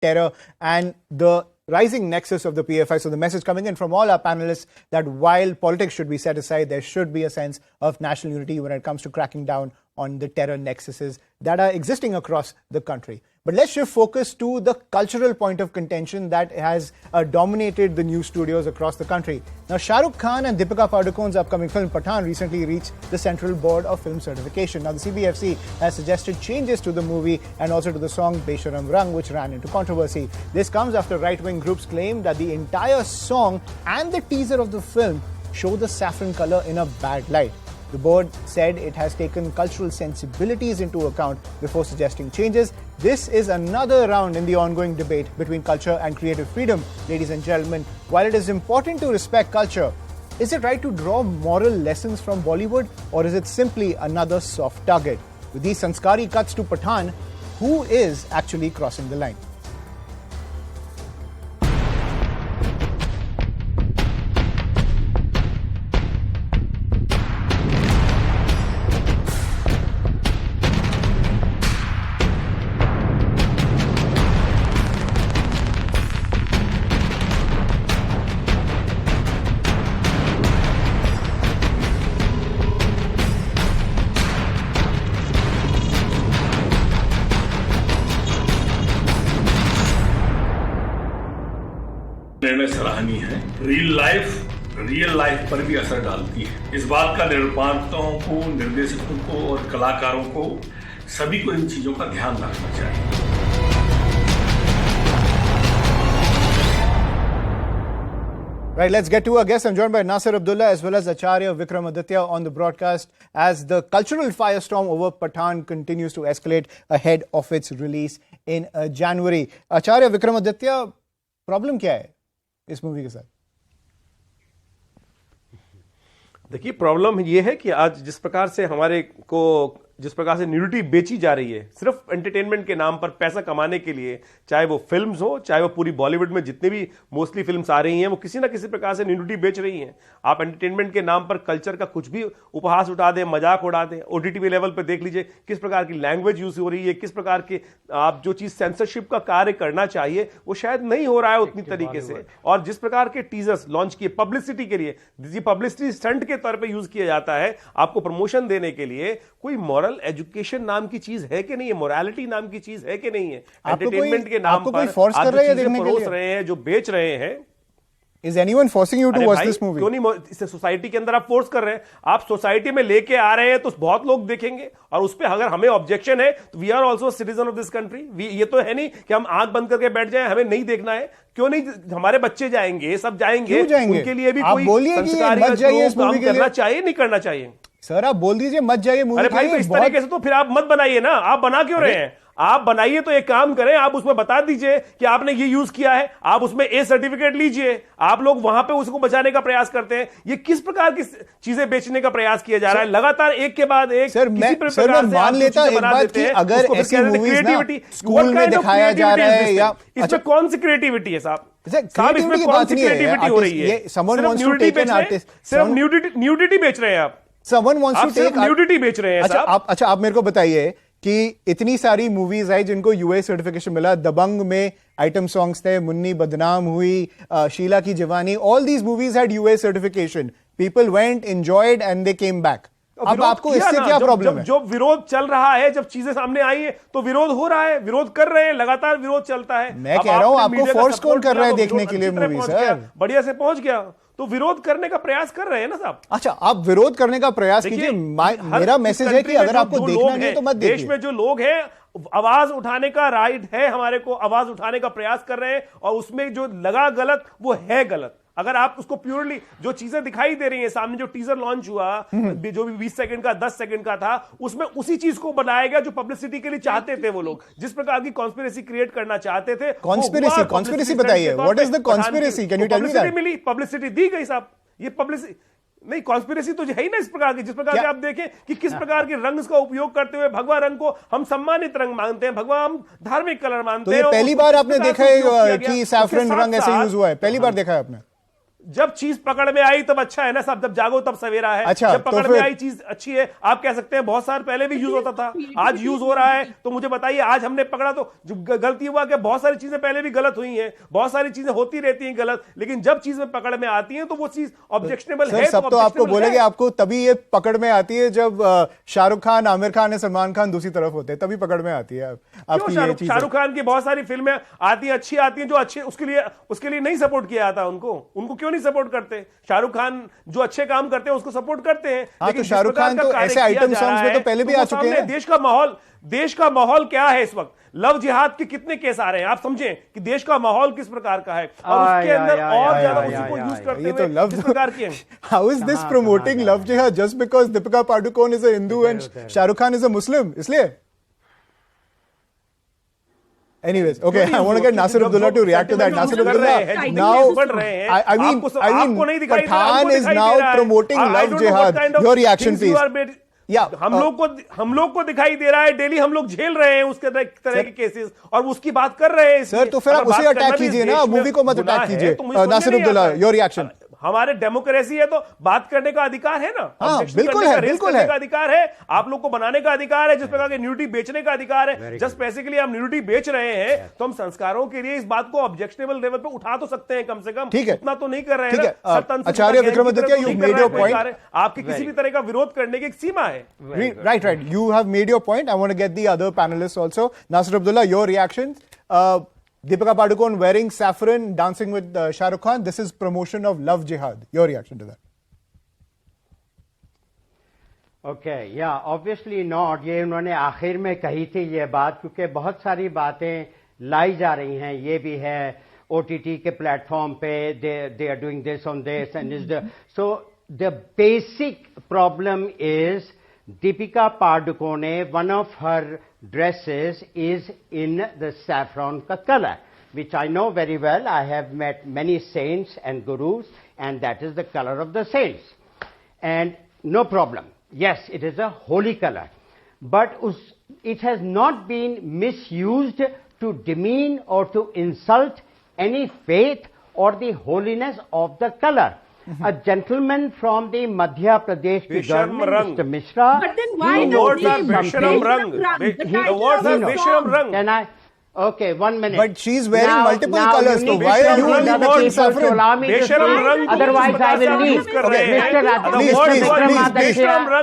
terror and the rising nexus of the PFI. So the message coming in from all our panelists that while politics should be set aside, there should be a sense of national unity when it comes to cracking down on the terror nexuses that are existing across the country. But let's shift focus to the cultural point of contention that has dominated the news studios across the country. Now, Shah Rukh Khan and Deepika Padukone's upcoming film Pathan recently reached the Central Board of Film Certification. Now, the CBFC has suggested changes to the movie and also to the song Besharam Rang, which ran into controversy. This comes after right-wing groups claim that the entire song and the teaser of the film show the saffron color in a bad light. The board said it has taken cultural sensibilities into account before suggesting changes. This is another round in the ongoing debate between culture and creative freedom. Ladies and gentlemen, while it is important to respect culture, is it right to draw moral lessons from Bollywood, or is it simply another soft target? With these sanskari cuts to Pathan, who is actually crossing the line? निर्णय सराहनीय है। Real life पर भी असर डालती है। इस बात का निर्माताओं को, निर्देशकों को और कलाकारों को, सभी को इन चीजों का ध्यान रखना चाहिए। Right, let's get to our guests. I'm joined by Nasir Abdullah as well as Acharya Vikramaditya on the broadcast as the cultural firestorm over Pathan continues to escalate ahead of its release in January. Acharya Vikramaditya, problem क्या है इस movie के साथ? देखिए, problem ये है कि आज जिस प्रकार से न्यूडिटी बेची जा रही है सिर्फ एंटरटेनमेंट के नाम पर पैसा कमाने के लिए, चाहे वो फिल्म्स हो, चाहे वो पूरी बॉलीवुड में जितने भी मोस्टली फिल्म्स आ रही हैं, वो किसी ना किसी प्रकार से न्यूडिटी बेच रही हैं। आप एंटरटेनमेंट के नाम पर कल्चर का कुछ भी उपहास उठा दें, मजाक उड़ा दें। ओटीटी लेवल पर देख लीजिए किस प्रकार की लैंग्वेज यूज हो रही है, किस प्रकार के आप जो चीज सेंसरशिप का कार्य करना चाहिए वो शायद नहीं हो रहा है उतनी तरीके से। और जिस प्रकार के टीजर्स लॉन्च किए पब्लिसिटी के लिए, पब्लिसिटी स्टंट के तौर पर यूज किया जाता है आपको प्रमोशन देने के लिए, कोई मॉरल एजुकेशन नाम की चीज है कि नहीं है, मोरालिटी नाम की चीज है कि नहीं है? एंटरटेनमेंट के नाम पर फोर्स कर रहे हैं, परोस रहे हैं, जो बेच रहे हैं। Is anyone forcing you to watch this movie? क्यों नहीं? इसे सोसाइटी के अंदर आप फोर्स कर रहे हैं, आप सोसाइटी में लेके आ रहे हैं तो बहुत लोग देखेंगे और उस पे अगर हमें ऑब्जेक्शन है तो we are also citizen of this country. ये तो है नहीं कि हम आंख बंद करके बैठ जाएं, हमें नहीं देखना है। क्यों नहीं? हमारे बच्चे जाएंगे, सब जाएंगे, उनके लिए भी कोई संस्कारी काम करना चाहिए, नहीं करना चाहिए। सर आप बोल दीजिए मत जाइए मूवी। अरे भाई, तो इस तरीके से तो फिर आप मत बनाइए ना। आप बना क्यों रहे हैं? आप बनाइए तो एक काम करें, आप उसमें बता दीजिए कि आपने ये यूज किया है, आप उसमें ए सर्टिफिकेट लीजिए। आप लोग वहां पे उसको बचाने का प्रयास करते हैं। ये किस प्रकार की चीजें बेचने का प्रयास किया जा रहा है लगातार, एक के बाद एक। सर मैं मान लेता एक बात कि अगर ऐसी मूवीज क्रिएटिविटी स्कूल में दिखाया जा रहा है या इसमें कौन सी क्रिएटिविटी है साहब? साहब इसमें कौन सी क्रिएटिविटी हो रही है? सिर्फ न्यूडिटी बेच रहे हैं आप। न्यूडिटी बेच रहे हैं साहब। अच्छा आप मेरे को बताइए कि इतनी सारी मूवीज आई जिनको यूएस सर्टिफिकेशन मिला। दबंग में आइटम सॉन्ग्स थे, मुन्नी बदनाम हुई, शीला की जवानी, all these movies had US certification. People went, enjoyed and they came back. अब आपको इससे क्या प्रॉब्लम है? जो विरोध चल रहा है, जब चीजें सामने आई है तो विरोध हो रहा है, विरोध कर रहे हैं, लगातार विरोध चलता है। मैं कह रहा हूं आपको फोर्स कौन कर रहा है देखने के लिए मूवी? सर बढ़िया से पहुंच गया तो विरोध करने का प्रयास कर रहे हैं ना साहब। अच्छा आप विरोध करने का प्रयास कीजिए। मेरा मैसेज है कि अगर आपको देखना नहीं तो मत देखिए। देश में जो लोग हैं, आवाज उठाने का राइट है, हमारे को आवाज उठाने का प्रयास कर रहे हैं और उसमें जो लगा गलत वो है गलत। अगर आप उसको प्योरली जो चीजें दिखाई दे रही हैं सामने, जो टीजर लॉन्च हुआ जो भी 20 सेकंड का 10 सेकंड का था, उसमें उसी चीज को बनाया गया जो पब्लिसिटी के लिए चाहते थे वो लोग, जिस प्रकार की कॉन्स्पिरेसी क्रिएट करना चाहते थे। कॉन्स्पिरेसी बताइए, what is the conspiracy? Can you tell me that? मिली, पब्लिसिटी दी गई साहब। ये पब्लिसिटी नहीं, कॉन्स्पिरेसी तो है ही ना इस प्रकार की, जिस प्रकार से आप देखें कि किस प्रकार के रंग का उपयोग करते हुए भगवा रंग को हम सम्मानित रंग मानते हैं, भगवा हम धार्मिक कलर मानते हैं। तो पहली बार आपने देखा है कि सैफरन रंग ऐसे यूज हुआ है? पहली बार देखा है आपने? जब चीज पकड़ में आई तब अच्छा है ना साहब, जब जागो तब सवेरा है। अच्छा, जब पकड़ तो में आई चीज अच्छी है, आप कह सकते हैं बहुत साल पहले भी यूज होता था, आज यूज हो रहा है, तो मुझे बताइए आज हमने पकड़ा तो जो गलती हुआ कि बहुत सारी चीजें पहले भी गलत हुई हैं, बहुत सारी चीजें होती रहती हैं गलत, लेकिन जब चीज में पकड़ में आती है तो वो चीज ऑब्जेक्शनेबल है। सब तो आपको बोलेंगे, आपको तभी ये पकड़ में आती है जब शाहरुख खान, आमिर खान, सलमान खान दूसरी तरफ होते हैं, तभी पकड़ में आती है आपकी ये चीज। शाहरुख खान की बहुत सारी फिल्में आती हैं, अच्छी आती हैं, जो अच्छे उसके लिए नहीं सपोर्ट किया जाता उनको क्यों नहीं सपोर्ट करते? शाहरुख खान जो अच्छे काम करते हैं उसको सपोर्ट करते हैं। हाँ, तो शाहरुख खान तो ऐसे आइटम सॉन्ग्स में तो पहले भी आ चुके हैं। देश का माहौल क्या है इस वक्त? लव जिहाद के कितने केस आ रहे हैं? आप समझें कि देश का माहौल किस प्रकार का है और उसके अंदर और ज्यादा उसी को यूज करते हुए किस प्रकार की है। How is this promoting love jihad just because Deepika Padukone is a Hindu and Shahrukh Khan is a Muslim? इसलिए anyways, okay, I want to get Nasir Abdullah to react to that. Nasir Abdullah, now I mean Pathan is now promoting love jihad. Your reaction please. हम लोग को दिखाई दे रहा है, daily हम लोग झेल रहे हैं उसके तरह के केसेस और उसकी बात कर रहे हैं। सर तो फिर आप उसे अटैक कीजिए ना, मूवी को मत अटैक कीजिए। Nasir Abdullah, your reaction. हमारे डेमोक्रेसी है तो बात करने का अधिकार है ना, बिल्कुल है, बिल्कुल है, का अधिकार है, आप लोग को बनाने का अधिकार है, जिस प्रकार के न्यूडिटी बेचने का अधिकार है। जस्ट पैसे के लिए हम न्यूडिटी बेच रहे हैं तो हम संस्कारों के लिए इस बात को ऑब्जेक्शनेबल लेवल पे उठा तो सकते हैं, कम से कम ठीक है, उतना तो नहीं कर रहे हैं। Acharya Vikramaditya, you made your point. आपकी किसी भी तरह का विरोध करने की एक सीमा है। Right, you have made your point. I want to get the other panelist also. Nasir Abdullah, your reaction. Deepika Padukone wearing saffron, dancing with Shah Rukh Khan. This is promotion of love jihad. Your reaction to that? Okay, yeah, obviously not. ये उन्होंने आखिर में कही थी ये बात, क्योंकि बहुत सारी बातें लाई जा रही हैं। ये भी है OTT के प्लेटफॉर्म पे they are doing this on this and is the so the basic problem is Deepika Padukone, one of her dresses is in the saffron color, which I know very well. I have met many saints and gurus, and that is the color of the saints. And no problem. Yes, it is a holy color. But it has not been misused to demean or to insult any faith or the holiness of the color. A gentleman from the Madhya Pradesh government, Mr. Mishra. But then why the words are Visharam Rang? The words are Visharam Rang. Can I? Okay, 1 minute. But she's wearing multiple colors, so why are you only picking saffron? Otherwise, I will leave.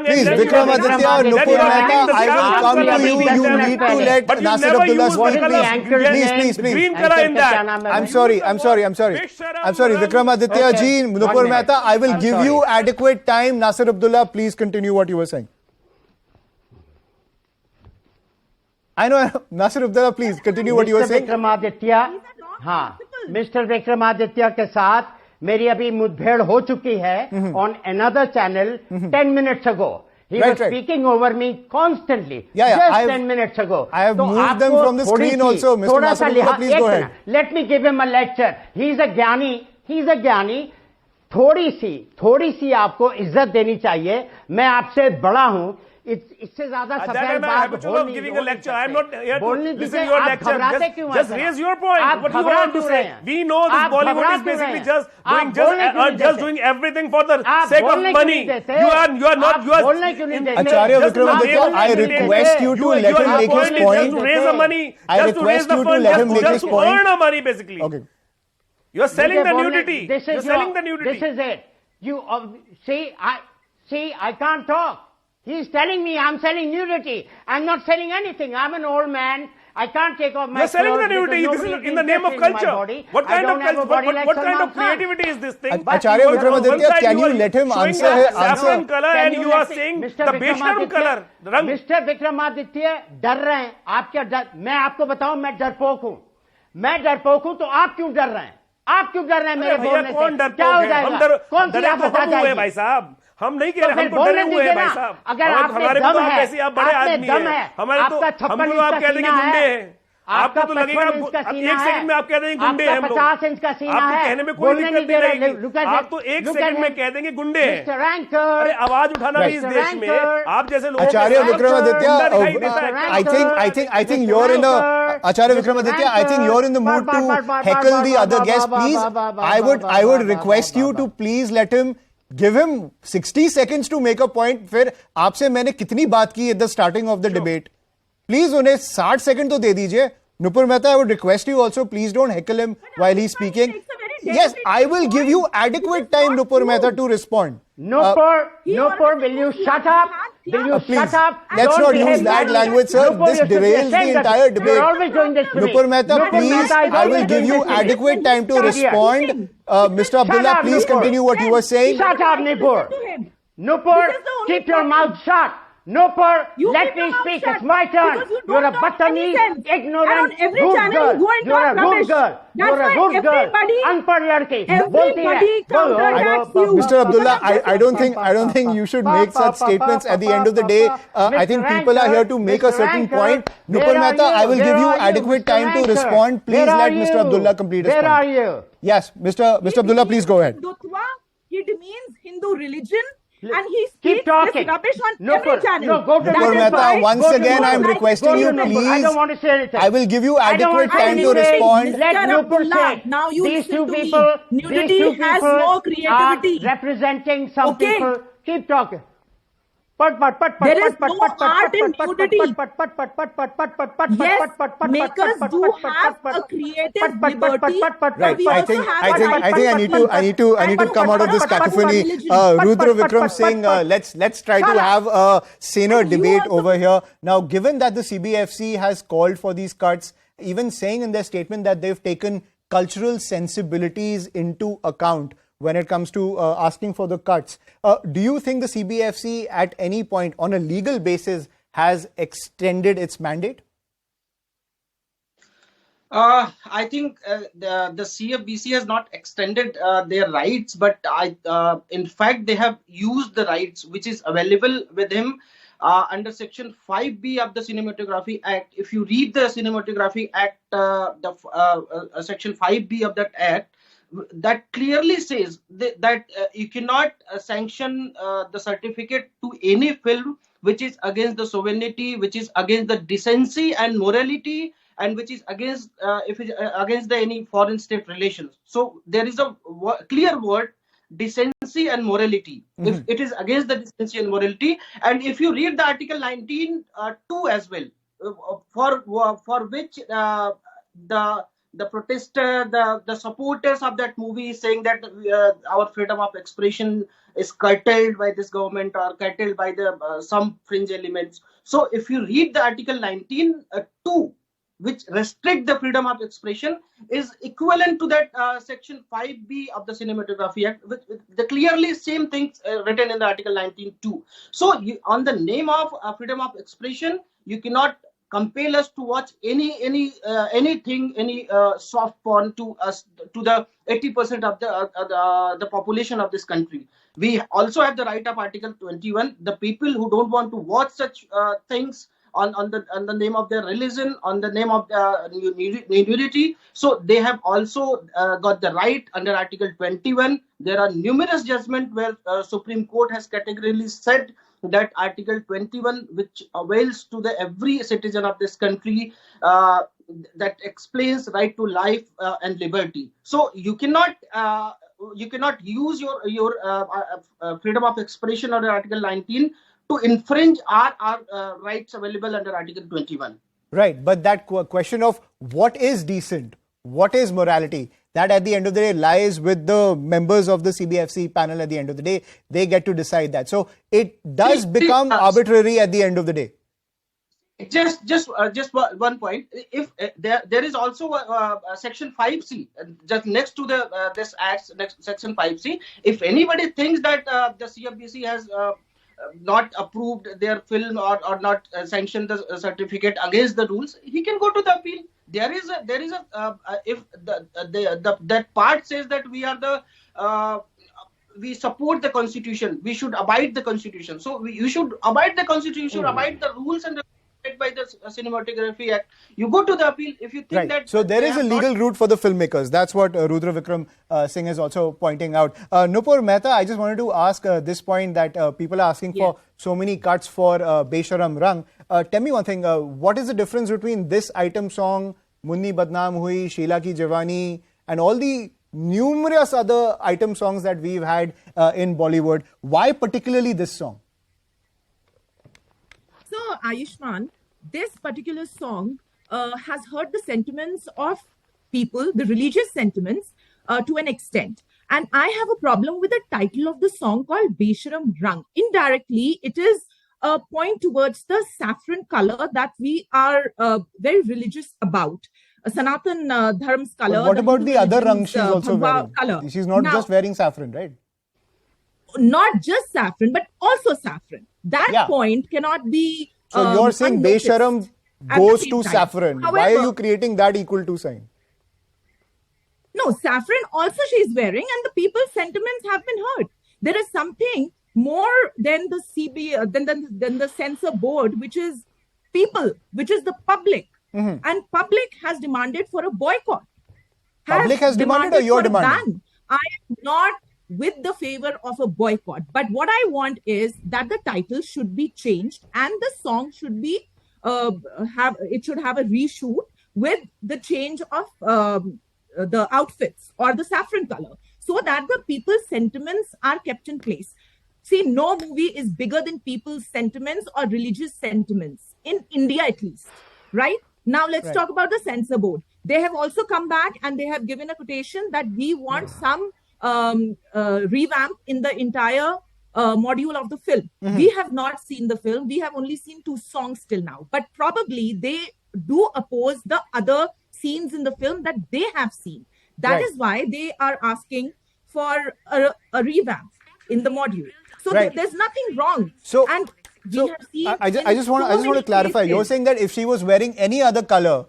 Please, Vikramaditya, Nupur Mehta, I will come to you. You need to let Nasir Abdullah speak, please. Green color in that. I'm sorry, Vikramaditya ji, Nupur Mehta, I will give you adequate time. Nasir Abdullah, please continue what you were saying. I know, Nasir Abdullah, please continue what you were saying. Vikramaditya, हाँ, mister Vikramaditya के साथ मेरी अभी मुठभेड़ हो चुकी है on another channel 10 minutes ago. He was speaking over me constantly. Just 10 minutes ago. I have moved them from the screen also. Mr. Nasir Abdullah, please go ahead. Let me give him a lecture. He's a ज्ञानी. थोड़ी सी आपको इज्जत देनी चाहिए. मैं आपसे बड़ा हूं. इससे ज्यादा सफेद बात बोलनी giving a lecture. I am not here to listen to your lecture. Just raise your point. What you want to say? We know this Bollywood is basically just doing everything for the sake of money. You are not. Acharya Vikramaditya, I request you to let him make his point. Just to raise the money. I request you to let him make his point. Earn the money, basically. Okay. You are selling the nudity. You are selling the nudity. This is it. You see. I can't talk. He's telling me I'm selling nudity. I'm not selling anything. I'm an old man. I can't take off my clothes. You're selling the nudity. This is in the name of culture. What kind of culture? What kind of creativity is this thing? Acharya Vikramaditya, can you let him answer? Saffron color and you are saying the Visharam color. Mr. Vikramaditya डर रहे हैं. आप क्या डर? मैं आपको बताऊं, मैं डरपोक हूं. तो आप क्यों डर रहे हैं? आप क्यों डर रहे हैं मेरे बोलने से? क्या हो जाएगा? कौन सी आपदा जाएगी? भाई साहब, हम नहीं कह रहे, हम तो डरे हुए हैं भाई साहब। अगर हमारे तो आप ऐसे, आप बड़े आदमी हैं, हमारे तो हम लोग आप कहते हैं कि गुंडे हैं। आपको तो लगेगा 55 इंच का अब सीना एक सेकंड में आप कह देंगे गुंडे हैं हम लोग। 50 इंच का सीना आपको है, कहने में कोई बोलने दिक्कत नहीं दे नहीं रहे। रहेगी, आप तो एक सेकंड में कह देंगे गुंडे हैं। Mr. Ranker, अरे आवाज उठाना भी इस Mr. देश में Ranker, आप जैसे लोगों Acharya Vikramaditya, I think you're in a Acharya Vikramaditya, I think you're in the mood to heckle the other guest. Please, I would request you to please let him give him 60 seconds to make a point. फिर आपसे मैंने कितनी बात की at the starting of the debate. Please उन्हें 60 second तो दे दीजिए. Nupur Mehta, I would request you also, please don't heckle him while he's speaking. Yes, I will give you adequate time, Nupur Mehta, to respond. Nupur, will you shut up? Will you Please, shut up? let's Don't not behave use that badly. language, sir. Nupur, This you should be derails the ashamed of entire it. debate. You're always doing this to me. Nupur Mehta, please, is I will always give doing you this to me. adequate time to Shut up. respond. Mr. Abdullah, up, please Nupur. continue what you were saying. Shut up, Nupur. Nupur, keep your mouth shut. Nupur, let me speak. It's my turn. You're a buttonese, ignorant, rude girl. You're a rude girl. You're a rude girl. Unpad ladki. Bolti hai. Mr. Abdullah, I don't think you should make such statements at the end of the day. I think people are here to make a certain point. Nupur Mehta, I will give you adequate time to respond. Please let Mr. Abdullah complete his point. Where are you? Yes, Mr. Abdullah, please go ahead. Hindutva, it means Hindu religion, and he Keep speaks talking. this rubbish on Nupur, every channel. no, go to That Nupur is Mehta, why- once go to again, Nupur. I'm requesting Go to you, Nupur. I please. don't want to say anything. I will give you I don't adequate want time to anything. respond. Let Mr. Nupur Abdullah, say. now you These listen two to me. people, Nudity these two has people no creativity. are representing some Okay. people. Keep talking. There is no art in nudity. Yes, makers do have a creative liberty. Right. We I also think have I need to come out of this cacophony. Rudra Vikram Singh, let's try to have a saner debate over here. Now, given that the CBFC has called for these cuts, even saying in their statement that they've taken cultural sensibilities into account when it comes to asking for the cuts, do you think the CBFC at any point on a legal basis has extended its mandate? I think the CBFC has not extended their rights, but in fact, they have used the rights which is available with him under Section 5B of the Cinematography Act. If you read the Cinematography Act, Section 5B of that Act, that clearly says that you cannot sanction the certificate to any film which is against the sovereignty, which is against the decency and morality, and which is against against any foreign state relations. So there is a clear word, decency and morality. Mm-hmm. If it is against the decency and morality, and if you read the Article 19(2) as well, for which the protester, the supporters of that movie is saying that our freedom of expression is curtailed by this government or curtailed by the some fringe elements. So if you read the Article 19(2), which restrict the freedom of expression, is equivalent to that Section 5B of the Cinematography Act, with the clearly same things written in the Article 19(2). So on the name of freedom of expression, you cannot compel us to watch anything, any soft porn to us, to the 80% of the population of this country. We also have the right of Article 21. The people who don't want to watch such things on the name of their religion, on the name of nudity, so they have also got the right under Article 21. There are numerous judgments where Supreme Court has categorically said that Article 21, which avails to every citizen of this country, that explains right to life and liberty. So you cannot use your freedom of expression under Article 19 to infringe our rights available under Article 21. Right, but that question of what is decent, what is morality, that at the end of the day lies with the members of the CBFC panel. At the end of the day, they get to decide that. So it does become arbitrary at the end of the day. Just one point. If there is also a Section 5C just next to the this Act, next Section 5C. If anybody thinks that the CBFC has not approved their film or not sanctioned the certificate against the rules, he can go to the appeal. There is a if that part says that we are the we support the Constitution, we should abide the Constitution. So you should abide the Constitution, abide the rules and by the Cinematography Act. You go to the appeal if you think that. So there is a legal route for the filmmakers. That's what Rudra Vikram Singh is also pointing out. Nupur Mehta, I just wanted to ask this point that people are asking for so many cuts for Besharam Rang. Tell me one thing. What is the difference between this item song, Munni Badnaam Hui, Sheila Ki Jawani, and all the numerous other item songs that we've had in Bollywood? Why particularly this song? So, Ayushman, this particular song has hurt the sentiments of people, the religious sentiments, to an extent. And I have a problem with the title of the song called Besharam Rang. Indirectly, it is a point towards the saffron color that we are very religious about. Sanatan Dharm's color. But what about the other rang she's also wearing? Color. She's not just wearing saffron, right? Not just saffron, but also saffron. That point cannot be. So you're saying Besharam goes to saffron. However, why are you creating that equal to sign? No, saffron also she's wearing, and the people's sentiments have been hurt. There is something more than the than the censor board, which is people, which is the public. And public has demanded for a boycott. Public has demanded or you're demanding? I am not with the favor of a boycott. But what I want is that the title should be changed and the song should be should have a reshoot with the change of the outfits or the saffron color, so that the people's sentiments are kept in place. See, no movie is bigger than people's sentiments or religious sentiments, in India at least, right? Now, let's talk about the censor board. They have also come back and they have given a quotation that we want some revamp in the entire module of the film. We have not seen the film. We have only seen 2 songs till now. But probably they do oppose the other scenes in the film that they have seen. That is why they are asking for a revamp in the module. So there's nothing wrong. I just want to clarify. You're saying that if she was wearing any other color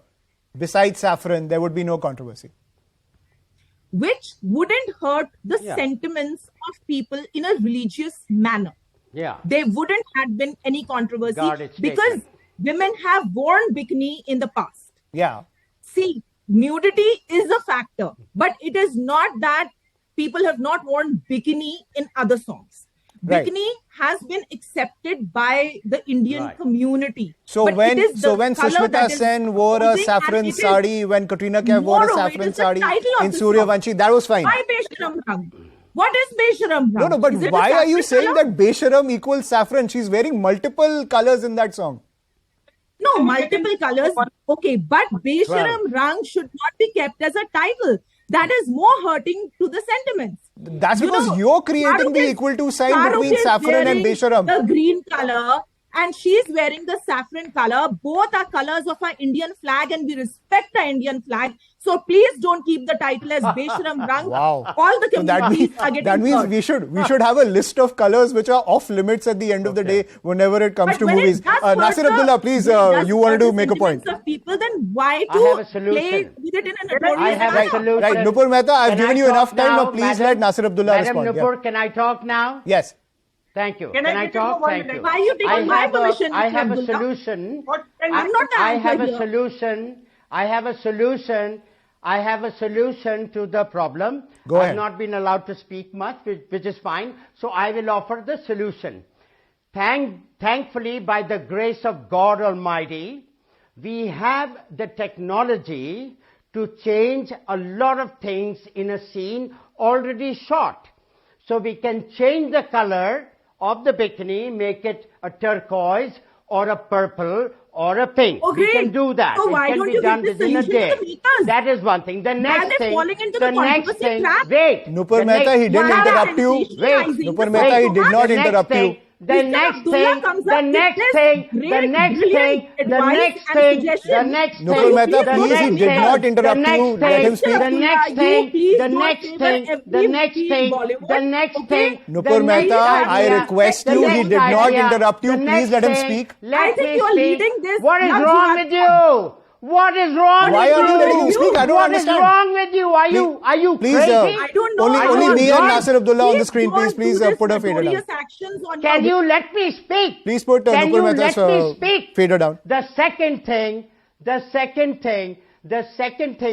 besides saffron, there would be no controversy. Which wouldn't hurt the sentiments of people in a religious manner. There wouldn't have been any controversy because women have worn bikini in the past. See, nudity is a factor, but it is not that people have not worn bikini in other songs. Bikini has been accepted by the Indian community. So when Sushmita Sen wore a saffron sari, when Katrina Kaif wore a saffron sari in Suryavanshi, that was fine. Why Besharam Rang? What is Besharam Rang? No, but why are you saying that Besharam equals saffron? She's wearing multiple colors in that song. No, multiple colors. Okay, but Besharam Rang should not be kept as a title. That is more hurting to the sentiments. That's because you're creating the equal to sign between saffron and Besharam. The green color and she's wearing the saffron color. Both are colors of our Indian flag and we respect the Indian flag. So please don't keep the title as Besharam Rang. Wow. All the communities are getting that means we should have a list of colors which are off limits at the end of the day whenever it comes to movies. Nasir Abdullah, please, you wanted to make a point. Of people, then why to play with it in a notorious I have a solution. Right, Nupur Mehta, I've given you enough time. Now please let Nasir Abdullah respond. Madam Nupur, can I talk now? Yes. Thank you. Can I talk? Thank you. Why are you taking my permission? I have a solution. I'm not the I have answer a solution. I have a solution. I have a solution to the problem. Go ahead. I've not been allowed to speak much, which is fine. So I will offer the solution. Thankfully, by the grace of God Almighty, we have the technology to change a lot of things in a scene already shot. So we can change the color of the bikini, make it a turquoise or a purple or a pink. Okay. We can do that. So it why can don't be you done give the within a solution day. to the makers? That is one thing. The next thing, falling into the the next controversy thing, trap? wait. Nupur Mehta, he didn't interrupt you. Wait. Nupur Mehta, he did not interrupt you. The next thing, Nupur Mehta, please, he did not interrupt you. Let him speak. Nupur Mehta, I request you, he did not interrupt you. Please let him speak. I think you are leading this. What is wrong with you? What is wrong Why with are you letting him speak? I don't understand. What is wrong with you? Are you Please, crazy? I don't know. Only I me don't and know. Nasir Abdullah on the screen. Please Don't do put her this fader down. notorious actions on Can your you let me speak? Please put Can Nupur you Mehta's let me speak? fader down. The second thing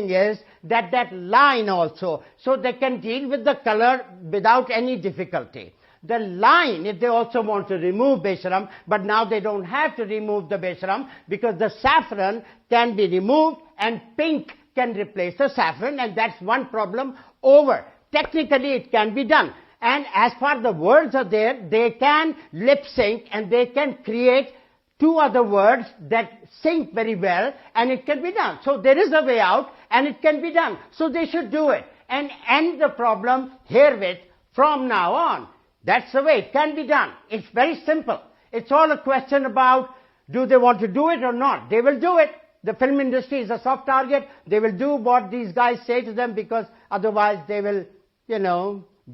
is that line also, so they can deal with the color without any difficulty. The line, if they also want to remove Besharam, but now they don't have to remove the Besharam because the saffron can be removed and pink can replace the saffron, and that's one problem over. Technically it can be done. And as far the words are there, they can lip sync and they can create two other words that sync very well, and it can be done. So there is a way out and it can be done. So they should do it and end the problem herewith from now on. That's the way it can be done. It's very simple. It's all a question about do they want to do it or not. They will do it. The film industry is a soft target. They will do what these guys say to them because otherwise they will,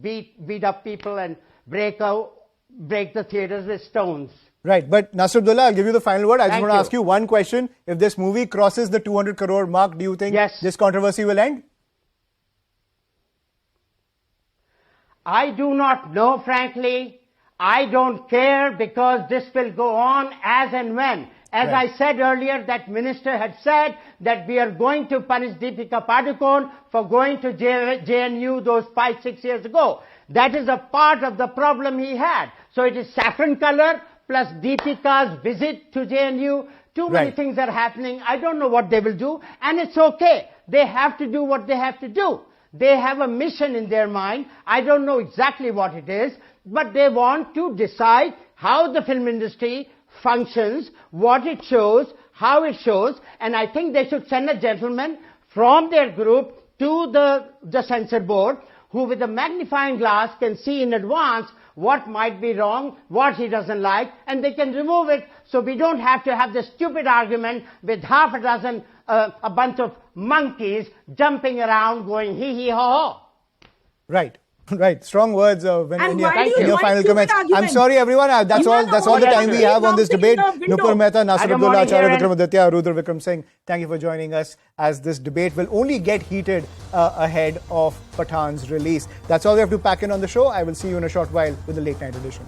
beat up people and break the theaters with stones. Right, but Nasir Abdullah, I'll give you the final word. I just Thank want to you. ask you one question. If this movie crosses the 200 crore mark, do you think Yes. this controversy will end? I do not know, frankly. I don't care because this will go on as and when. As Right. I said earlier, that minister had said that we are going to punish Deepika Padukone for going to JNU those 5-6 years ago. That is a part of the problem he had. So it is saffron color plus Deepika's visit to JNU. Too many Right. things are happening. I don't know what they will do, and it's okay. They have to do what they have to do. They have a mission in their mind. I don't know exactly what it is, but they want to decide how the film industry functions, what it shows, how it shows, and I think they should send a gentleman from their group to the censor board who with a magnifying glass can see in advance what might be wrong, what he doesn't like, and they can remove it so we don't have to have this stupid argument with half a dozen, a bunch of monkeys jumping around going hee hee haw haw. Right. Right, strong words when And in your, why do you in your join final stupid comments. I'm arguments? sorry, everyone. That's You all. are the That's all the only time we one have on this bouncing debate. in the window. Nupur Mehta, Nasir I don't Abdullah, want to hear Acharya it. Vikramaditya, Rudra Vikram Singh. Thank you for joining us as this debate will only get heated ahead of Pathan's release. That's all we have to pack in on the show. I will see you in a short while with the late night edition.